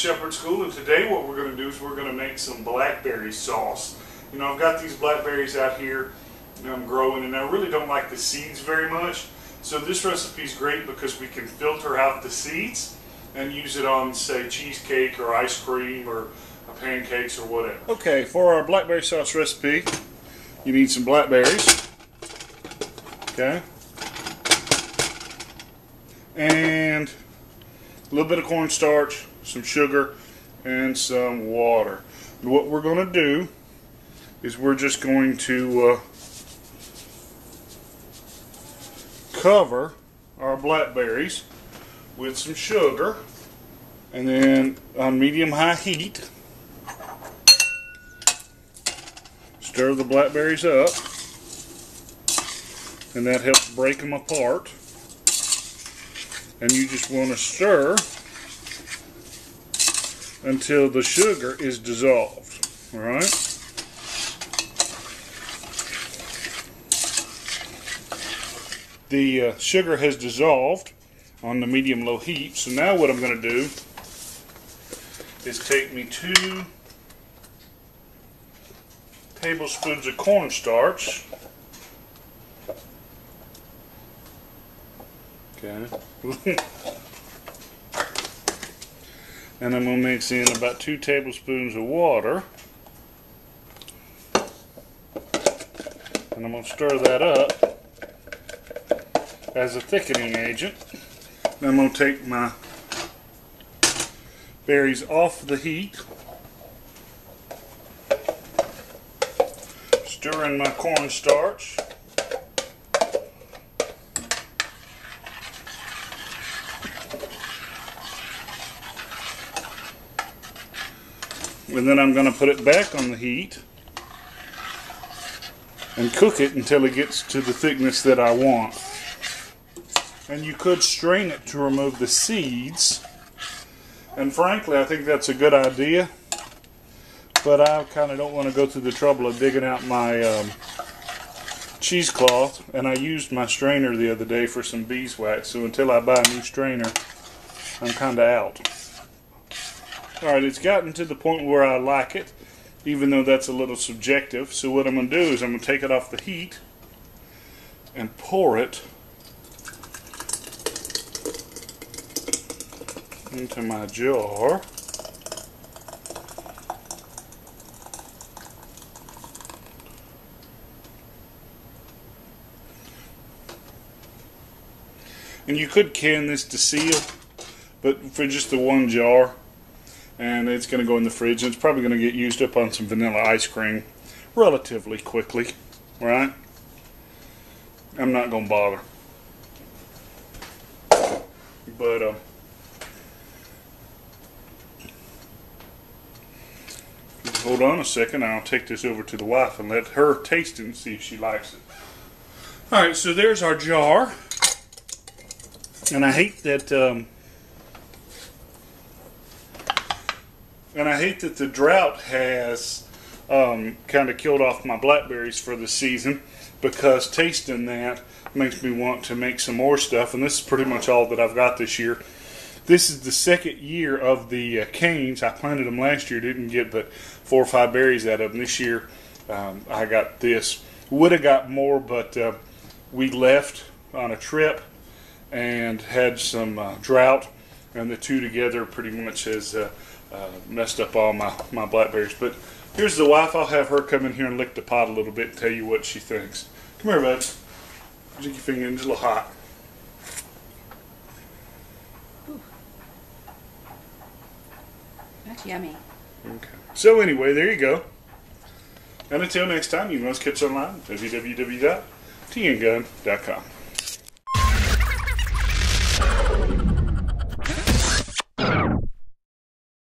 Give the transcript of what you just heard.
Shepherd School, and today what we're going to do is we're going to make some blackberry sauce. You know, I've got these blackberries out here I'm growing, and I really don't like the seeds very much. So this recipe is great because we can filter out the seeds and use it on, say, cheesecake or ice cream or pancakes or whatever. Okay, for our blackberry sauce recipe, you need some blackberries. Okay. And a little bit of cornstarch, some sugar, and some water. And what we're going to do is we're just going to cover our blackberries with some sugar, and then on medium-high heat, stir the blackberries up, and that helps break them apart. And you just want to stir until the sugar is dissolved. Alright? The sugar has dissolved on the medium-low heat, so now what I'm going to do is take me 2 tablespoons of cornstarch. Okay. And I'm going to mix in about 2 tablespoons of water. And I'm going to stir that up as a thickening agent. Then I'm going to take my berries off the heat. Stir in my cornstarch. And then I'm going to put it back on the heat and cook it until it gets to the thickness that I want. And you could strain it to remove the seeds, and frankly I think that's a good idea, but I kind of don't want to go through the trouble of digging out my cheesecloth, and I used my strainer the other day for some beeswax, so until I buy a new strainer I'm kind of out. Alright, it's gotten to the point where I like it, even though that's a little subjective. So what I'm going to do is I'm going to take it off the heat and pour it into my jar. And you could can this to seal, but for just the one jar. And it's going to go in the fridge, and it's probably going to get used up on some vanilla ice cream relatively quickly, right? I'm not going to bother. But hold on a second, I'll take this over to the wife and let her taste it and see if she likes it. Alright, so there's our jar. And I hate that the drought has kind of killed off my blackberries for the season, because tasting that makes me want to make some more stuff, and this is pretty much all that I've got this year. This is the second year of the canes. I planted them last year, didn't get but 4 or 5 berries out of them. This year I got this. Would have got more, but we left on a trip and had some drought, and the two together pretty much has messed up all my blackberries. But here's the wife. I'll have her come in here and lick the pot a little bit and tell you what she thinks. Come here, bud. Stick your finger in. It's a little hot. Ooh. That's yummy. Okay. So anyway, there you go. And until next time, you must catch online at www.tngun.com.